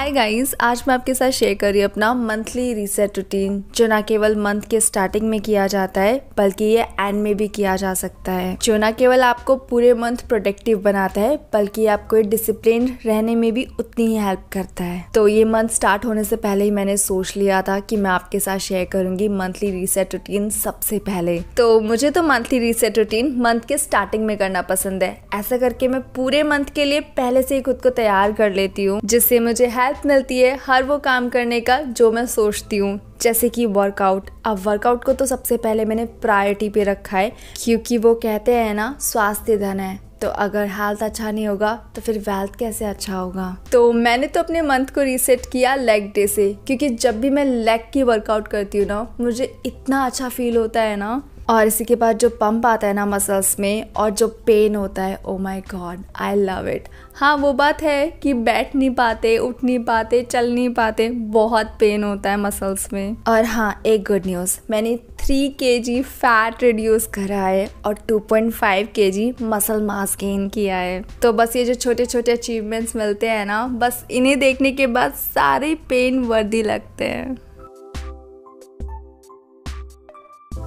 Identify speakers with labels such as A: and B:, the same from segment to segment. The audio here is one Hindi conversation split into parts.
A: हाय गाइस, आज मैं आपके साथ शेयर कर रही हूँ अपना मंथली रीसेट रूटीन, जो ना केवल मंथ के स्टार्टिंग में किया जाता है बल्कि ये एंड में भी किया जा सकता है, जो ना केवल आपको पूरे मंथ प्रोडक्टिव बनाता है बल्कि आपको डिसिप्लिन रहने में भी उतनी ही हेल्प करता है। तो ये मंथ स्टार्ट होने से पहले ही मैंने सोच लिया था कि मैं आपके साथ शेयर करूंगी मंथली रीसेट रूटीन सबसे पहले। तो मुझे तो मंथली रीसेट रूटीन मंथ के स्टार्टिंग में करना पसंद है। ऐसा करके मैं पूरे मंथ के लिए पहले से ही खुद को तैयार कर लेती हूँ, जिससे मुझे हेल्प मिलती है हर वो काम करने का जो मैं सोचती हूँ, जैसे कि वर्कआउट। अब वर्कआउट को तो सबसे पहले मैंने प्रायोरिटी पे रखा है, क्योंकि वो कहते हैं ना, स्वास्थ्य धन है। तो अगर हेल्थ अच्छा नहीं होगा तो फिर वेल्थ कैसे अच्छा होगा। तो मैंने तो अपने मंथ को रीसेट किया लेग डे से, क्योंकि जब भी मैं लेग की वर्कआउट करती हूँ ना, मुझे इतना अच्छा फील होता है ना। और इसी के बाद जो पंप आता है ना मसल्स में, और जो पेन होता है, oh my God, I love it. हाँ, वो बात है कि बैठ नहीं पाते, उठ नहीं पाते, चल नहीं पाते, बहुत पेन होता है मसल्स में। और हाँ, एक गुड न्यूज़, मैंने 3 kg फैट रिड्यूस करा है और 2.5 kg मसल मास गेन किया है। तो बस ये जो छोटे छोटे अचीवमेंट्स मिलते हैं ना, बस इन्हें देखने के बाद सारे पेन वर्दी लगते हैं।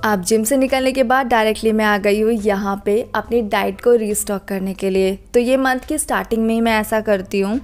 A: अब जिम से निकलने के बाद डायरेक्टली मैं आ गई हूँ यहाँ पे अपनी डाइट को रीस्टॉक करने के लिए। तो ये मंथ की स्टार्टिंग में ही मैं ऐसा करती हूँ।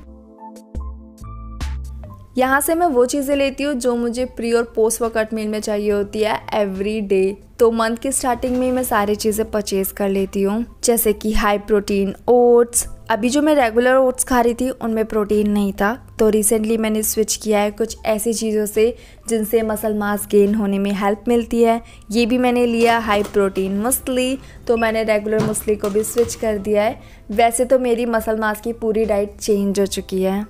A: यहाँ से मैं वो चीज़ें लेती हूँ जो मुझे प्री और पोस्ट वर्कआउट मील में चाहिए होती है एवरी डे। तो मंथ की स्टार्टिंग में मैं सारी चीज़ें परचेज कर लेती हूँ, जैसे कि हाई प्रोटीन ओट्स। अभी जो मैं रेगुलर ओट्स खा रही थी उनमें प्रोटीन नहीं था, तो रिसेंटली मैंने स्विच किया है कुछ ऐसी चीज़ों से जिनसे मसल मास गेन होने में हेल्प मिलती है। ये भी मैंने लिया हाई प्रोटीन मसली, तो मैंने रेगुलर मसली को भी स्विच कर दिया है। वैसे तो मेरी मसल मास की पूरी डाइट चेंज हो चुकी है।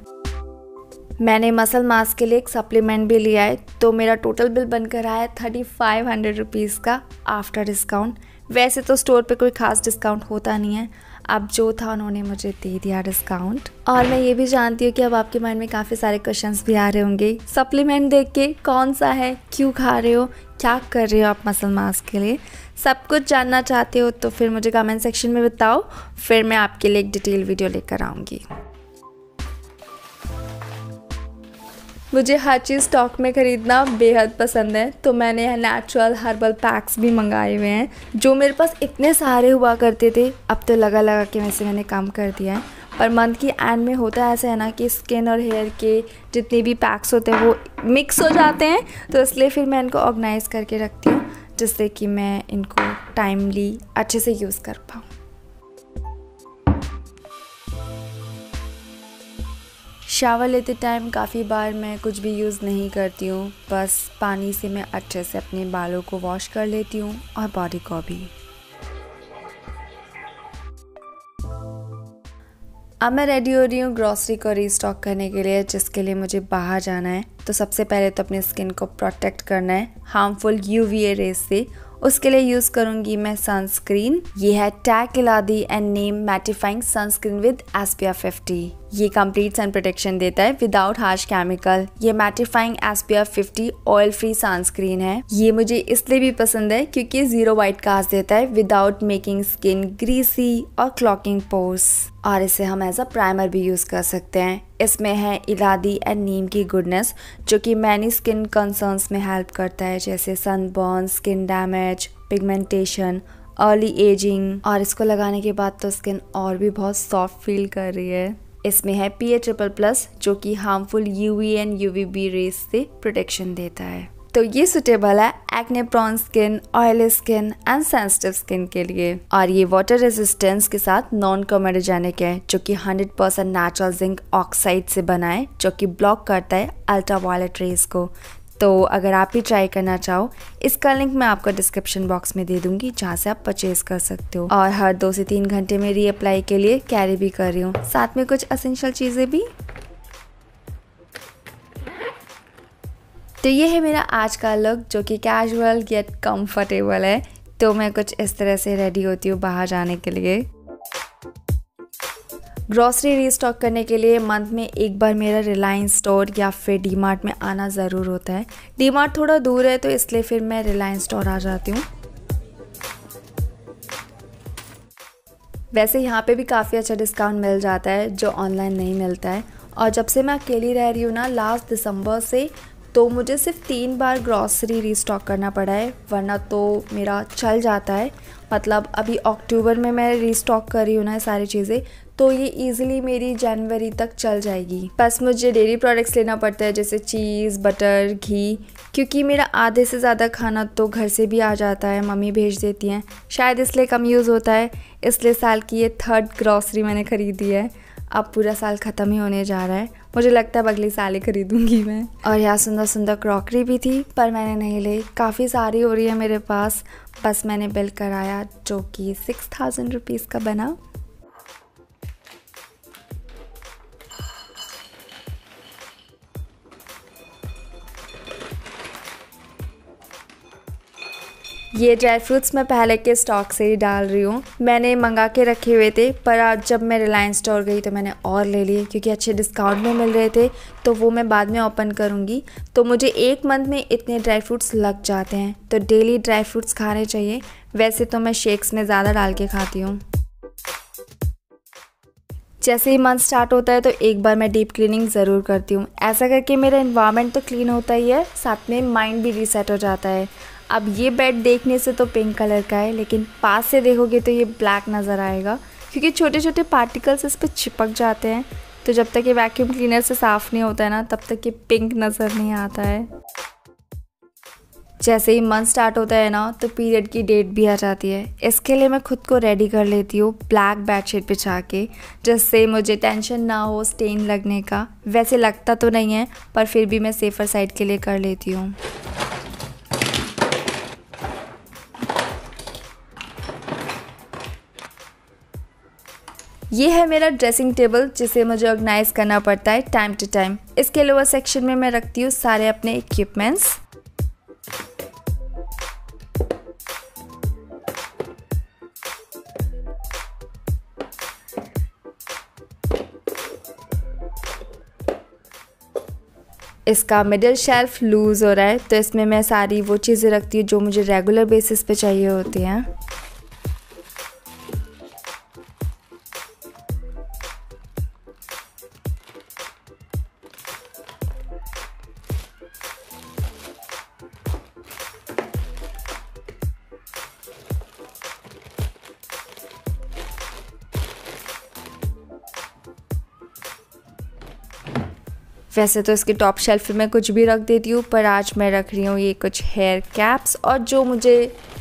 A: मैंने मसल मास के लिए एक सप्लीमेंट भी लिया है, तो मेरा टोटल बिल बनकर आया 3500 रुपीज़ का आफ्टर डिस्काउंट। वैसे तो स्टोर पे कोई खास डिस्काउंट होता नहीं है, अब जो था उन्होंने मुझे दे दिया डिस्काउंट। और मैं ये भी जानती हूँ कि अब आपके माइंड में काफ़ी सारे क्वेश्चंस भी आ रहे होंगे सप्लीमेंट देख के, कौन सा है, क्यों खा रहे हो, क्या कर रहे हो आप मसल मास के लिए। सब कुछ जानना चाहते हो तो फिर मुझे कमेंट सेक्शन में बताओ, फिर मैं आपके लिए एक डिटेल वीडियो लेकर आऊँगी। मुझे हर चीज़ स्टॉक में ख़रीदना बेहद पसंद है, तो मैंने नेचुरल हर्बल पैक्स भी मंगाए हुए हैं, जो मेरे पास इतने सारे हुआ करते थे। अब तो लगा के वैसे मैंने कम कर दिया है। पर मंथ की एंड में होता ऐसा है ना कि स्किन और हेयर के जितने भी पैक्स होते हैं वो मिक्स हो जाते हैं, तो इसलिए फिर मैं इनको ऑर्गेनाइज़ करके रखती हूँ, जिससे कि मैं इनको टाइमली अच्छे से यूज़ कर पाऊँ। शावर लेते टाइम काफ़ी बार मैं कुछ भी यूज़ नहीं करती हूँ, बस पानी से मैं अच्छे से अपने बालों को वॉश कर लेती हूँ और बॉडी को भी। अब मैं रेडी हो रही हूँ ग्रॉसरी को रीस्टॉक करने के लिए, जिसके लिए मुझे बाहर जाना है। तो सबसे पहले तो अपनी स्किन को प्रोटेक्ट करना है हार्मफुल UVA रेज से। उसके लिए यूज़ करूँगी मैं सनस्क्रीन। ये है tag इलादी and Neem mattifying sunscreen with SPF 50। ये कंप्लीट सन प्रोटेक्शन देता है विदाउट हार्श केमिकल। ये mattifying SPF 50 oil free sunscreen है। ये मुझे इसलिए भी पसंद है क्योंकि 0 वाइट कास्ट देता है विदाउट मेकिंग स्किन ग्रीसी और क्लॉकिंग पोर्स। और इसे हम एज अ प्राइमर भी यूज़ कर सकते हैं। इसमें है इलादी एंड नीम की गुडनेस, जो कि मैनी स्किन कंसर्न्स में हेल्प करता है, जैसे sunburn, skin damage, pigmentation, early ageing. और इसको लगाने के बाद तो स्किन और भी बहुत सॉफ्ट फील कर रही है। इसमें है PA+++, जो कि harmful UV and UVB rays से प्रोटेक्शन देता है। तो ये सुटेबल है acne prone skin, oily skin and sensitive skin के लिए। और ये वाटर रेजिस्टेंस के साथ नॉन कमेडोजेनिक है, जो कि 100% नेचुरल जिंक ऑक्साइड से बना है, जो कि ब्लॉक करता है अल्ट्रावायलेट रेज को। तो अगर आप भी ट्राई करना चाहो, इसका लिंक मैं आपको डिस्क्रिप्शन बॉक्स में दे दूंगी, जहाँ से आप परचेज कर सकते हो। और हर 2 से 3 घंटे में रीअप्लाई के लिए कैरी भी कर रही हूँ, साथ में कुछ एसेंशियल चीज़ें भी। तो ये है मेरा आज का लुक, जो कि कैजुअल येट कंफर्टेबल है। तो मैं कुछ इस तरह से रेडी होती हूँ बाहर जाने के लिए। ग्रॉसरी रीस्टॉक करने के लिए मंथ में एक बार मेरा रिलायंस स्टोर या फिर डीमार्ट में आना ज़रूर होता है। डीमार्ट थोड़ा दूर है, तो इसलिए फिर मैं रिलायंस स्टोर आ जाती हूँ। वैसे यहाँ पे भी काफ़ी अच्छा डिस्काउंट मिल जाता है, जो ऑनलाइन नहीं मिलता है। और जब से मैं अकेली रह रही हूँ ना लास्ट दिसंबर से, तो मुझे सिर्फ 3 बार ग्रॉसरी रीस्टॉक करना पड़ा है, वरना तो मेरा चल जाता है। मतलब अभी अक्टूबर में मैं रीस्टॉक कर रही हूँ ना सारी चीज़ें, तो ये इजीली मेरी जनवरी तक चल जाएगी। बस मुझे डेयरी प्रोडक्ट्स लेना पड़ता है जैसे चीज़, बटर, घी, क्योंकि मेरा आधे से ज़्यादा खाना तो घर से भी आ जाता है, मम्मी भेज देती हैं, शायद इसलिए कम यूज़ होता है। इसलिए साल की ये 3rd ग्रॉसरी मैंने ख़रीदी है। अब पूरा साल ख़त्म ही होने जा रहा है, मुझे लगता है अगले साल ही खरीदूंगी मैं। और यहाँ सुंदर सुंदर क्रॉकरी भी थी, पर मैंने नहीं ली, काफ़ी सारी हो रही है मेरे पास। बस मैंने बिल कराया जो कि 6000 रुपीज़ का बना। ये ड्राई फ्रूट्स मैं पहले के स्टॉक से ही डाल रही हूँ, मैंने मंगा के रखे हुए थे, पर आज जब मैं रिलायंस स्टोर गई तो मैंने और ले लिए क्योंकि अच्छे डिस्काउंट में मिल रहे थे। तो वो मैं बाद में ओपन करूँगी। तो मुझे 1 मंथ में इतने ड्राई फ्रूट्स लग जाते हैं, तो डेली ड्राई फ्रूट्स खाने चाहिए। वैसे तो मैं शेक्स में ज़्यादा डाल के खाती हूँ। जैसे ही मंथ स्टार्ट होता है तो एक बार मैं डीप क्लीनिंग ज़रूर करती हूँ। ऐसा करके मेरा एनवायरनमेंट तो क्लीन होता ही है, साथ में माइंड भी रीसेट हो जाता है। अब ये बेड देखने से तो पिंक कलर का है, लेकिन पास से देखोगे तो ये ब्लैक नज़र आएगा क्योंकि छोटे छोटे पार्टिकल्स इस पर चिपक जाते हैं। तो जब तक ये वैक्यूम क्लीनर से साफ़ नहीं होता है ना, तब तक ये पिंक नज़र नहीं आता है। जैसे ही मंथ स्टार्ट होता है ना, तो पीरियड की डेट भी आ जाती है। इसके लिए मैं खुद को रेडी कर लेती हूँ ब्लैक बेडशीट बिछा के, जिससे मुझे टेंशन ना हो स्टेन लगने का। वैसे लगता तो नहीं है, पर फिर भी मैं सेफ़र साइड के लिए कर लेती हूँ। ये है मेरा ड्रेसिंग टेबल, जिसे मुझे ऑर्गेनाइज करना पड़ता है टाइम टू टाइम। इसके लोअर सेक्शन में मैं रखती हूँ सारे अपने इक्विपमेंट्स। इसका मिडिल शेल्फ लूज़ हो रहा है, तो इसमें मैं सारी वो चीज़ें रखती हूँ जो मुझे रेगुलर बेसिस पे चाहिए होती हैं। वैसे तो इसके टॉप शेल्फ में कुछ भी रख देती हूँ, पर आज मैं रख रही हूँ ये कुछ हेयर कैप्स और जो मुझे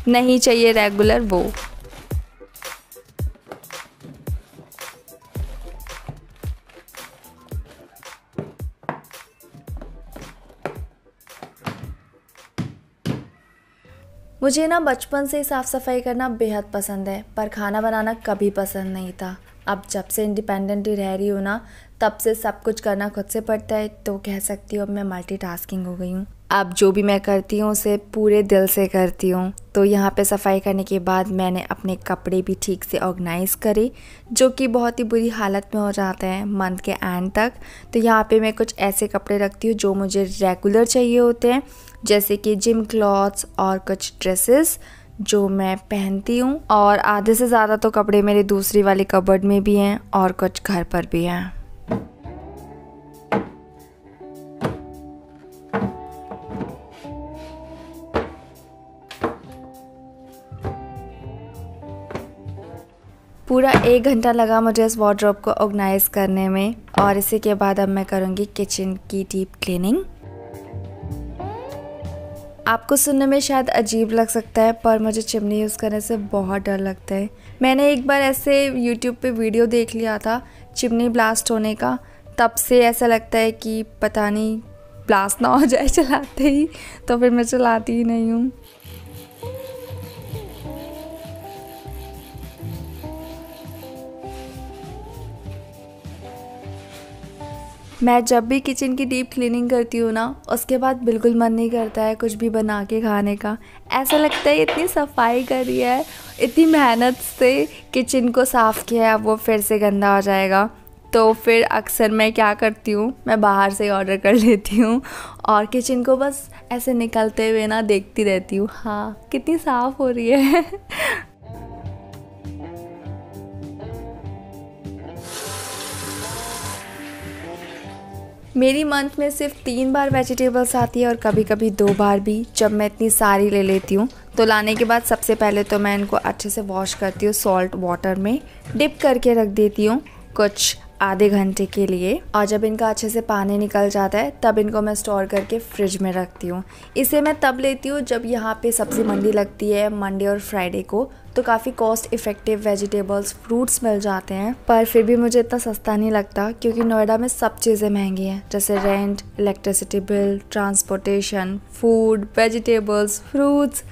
A: नहीं चाहिए रेगुलर वो। मुझे ना बचपन से साफ़ सफाई करना बेहद पसंद है, पर खाना बनाना कभी पसंद नहीं था। अब जब से इंडिपेंडेंटली रह रही हूँ ना, तब से सब कुछ करना खुद से पड़ता है, तो कह सकती हूँ अब मैं मल्टीटास्किंग हो गई हूँ। अब जो भी मैं करती हूँ उसे पूरे दिल से करती हूँ। तो यहाँ पे सफाई करने के बाद मैंने अपने कपड़े भी ठीक से ऑर्गेनाइज़ करे, जो कि बहुत ही बुरी हालत में हो जाते हैं मंथ के एंड तक। तो यहाँ पे मैं कुछ ऐसे कपड़े रखती हूँ जो मुझे रेगुलर चाहिए होते हैं, जैसे कि जिम क्लॉथ्स और कुछ ड्रेसेस जो मैं पहनती हूँ। और आधे से ज़्यादा तो कपड़े मेरे दूसरी वाली कबर्ड में भी हैं और कुछ घर पर भी हैं। पूरा 1 घंटा लगा मुझे इस वार्डरोब को ऑर्गेनाइज़ करने में, और इसी के बाद अब मैं करूँगी किचन की डीप क्लीनिंग। आपको सुनने में शायद अजीब लग सकता है, पर मुझे चिमनी यूज़ करने से बहुत डर लगता है। मैंने एक बार ऐसे यूट्यूब पे वीडियो देख लिया था चिमनी ब्लास्ट होने का, तब से ऐसा लगता है कि पता नहीं ब्लास्ट ना हो जाए चलाते ही, तो फिर मैं चलाती ही नहीं हूँ। मैं जब भी किचन की डीप क्लीनिंग करती हूँ ना, उसके बाद बिल्कुल मन नहीं करता है कुछ भी बना के खाने का। ऐसा लगता है इतनी सफाई करी है, इतनी मेहनत से किचन को साफ़ किया है, अब वो फिर से गंदा हो जाएगा। तो फिर अक्सर मैं क्या करती हूँ, मैं बाहर से ऑर्डर कर लेती हूँ और किचन को बस ऐसे निकलते हुए ना देखती रहती हूँ, हाँ कितनी साफ़ हो रही है। मेरी मंथ में सिर्फ 3 बार वेजिटेबल्स आती है और कभी कभी 2 बार भी, जब मैं इतनी सारी ले लेती हूँ। तो लाने के बाद सबसे पहले तो मैं इनको अच्छे से वॉश करती हूँ, सॉल्ट वाटर में डिप करके रख देती हूँ कुछ आधे घंटे के लिए। और जब इनका अच्छे से पानी निकल जाता है तब इनको मैं स्टोर करके फ्रिज में रखती हूँ। इसे मैं तब लेती हूँ जब यहाँ पे सब्ज़ी मंडी लगती है मंडे और फ्राइडे को, तो काफ़ी कॉस्ट इफ़ेक्टिव वेजिटेबल्स फ्रूट्स मिल जाते हैं। पर फिर भी मुझे इतना सस्ता नहीं लगता क्योंकि नोएडा में सब चीज़ें महंगी हैं, जैसे rent, electricity bill, transportation, food, vegetables, fruits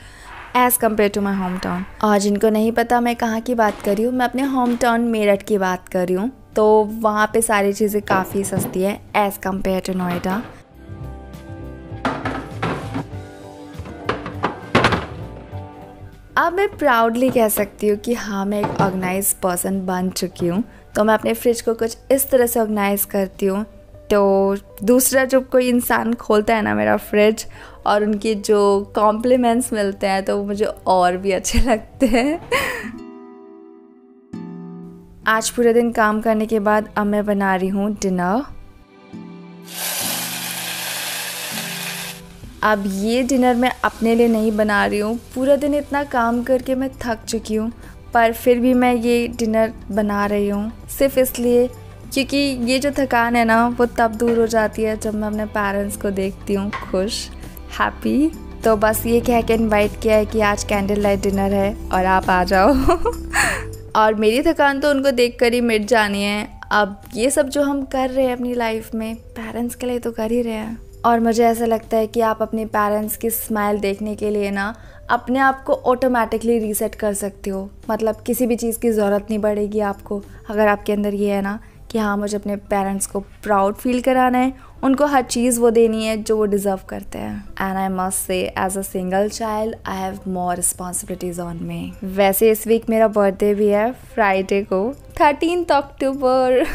A: as compare to my hometown. और जिनको नहीं पता मैं कहाँ की बात कर रही हूँ, मैं अपने होम टाउन मेरठ की बात कर रही हूँ। तो वहाँ पे सारी चीज़ें काफ़ी सस्ती है एज़ कम्पेयर टू नोएडा। अब मैं प्राउडली कह सकती हूँ कि हाँ, मैं एक ऑर्गेनाइज पर्सन बन चुकी हूँ। तो मैं अपने फ्रिज को कुछ इस तरह से ऑर्गेनाइज़ करती हूँ। तो दूसरा जब कोई इंसान खोलता है ना मेरा फ्रिज और उनके जो कॉम्प्लीमेंट्स मिलते हैं तो मुझे और भी अच्छे लगते हैं। आज पूरे दिन काम करने के बाद अब मैं बना रही हूँ डिनर। अब ये डिनर मैं अपने लिए नहीं बना रही हूँ, पूरा दिन इतना काम करके मैं थक चुकी हूँ, पर फिर भी मैं ये डिनर बना रही हूँ सिर्फ इसलिए क्योंकि ये जो थकान है ना वो तब दूर हो जाती है जब मैं अपने पेरेंट्स को देखती हूँ खुश, हैप्पी। तो बस ये कह के इन्वाइट किया है कि आज कैंडल लाइट डिनर है और आप आ जाओ। और मेरी थकान तो उनको देख कर ही मिट जानी है। अब ये सब जो हम कर रहे हैं अपनी लाइफ में पेरेंट्स के लिए तो कर ही रहे हैं। और मुझे ऐसा लगता है कि आप अपने पेरेंट्स की स्माइल देखने के लिए ना अपने आप को ऑटोमेटिकली रीसेट कर सकते हो। मतलब किसी भी चीज़ की ज़रूरत नहीं पड़ेगी आपको, अगर आपके अंदर ये है ना कि हाँ, मुझे अपने पेरेंट्स को प्राउड फील कराना है, उनको हर चीज़ वो देनी है जो वो डिज़र्व करते हैं। And I must say as a single child I have more responsibilities on me. वैसे इस वीक मेरा बर्थडे भी है फ्राइडे को, 13 अक्टूबर।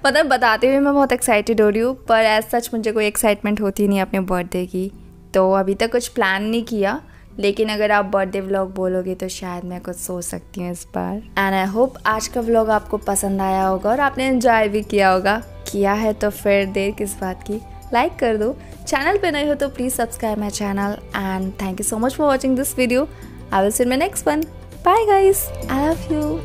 A: मतलब बताते हुए मैं बहुत एक्साइटेड हो रही हूँ, पर एज सच मुझे कोई एक्साइटमेंट होती नहीं अपने बर्थडे की। तो अभी तक कुछ प्लान नहीं किया, लेकिन अगर आप बर्थडे व्लॉग बोलोगे तो शायद मैं कुछ सोच सकती हूँ इस बार। एंड आई होप आज का व्लॉग आपको पसंद आया होगा और आपने एंजॉय भी किया होगा। किया है तो फिर देर किस बात की, लाइक कर दो। चैनल पे नए हो तो please subscribe my channel. And thank you so much for watching this video. I will see you in my next one. Bye guys, I love you.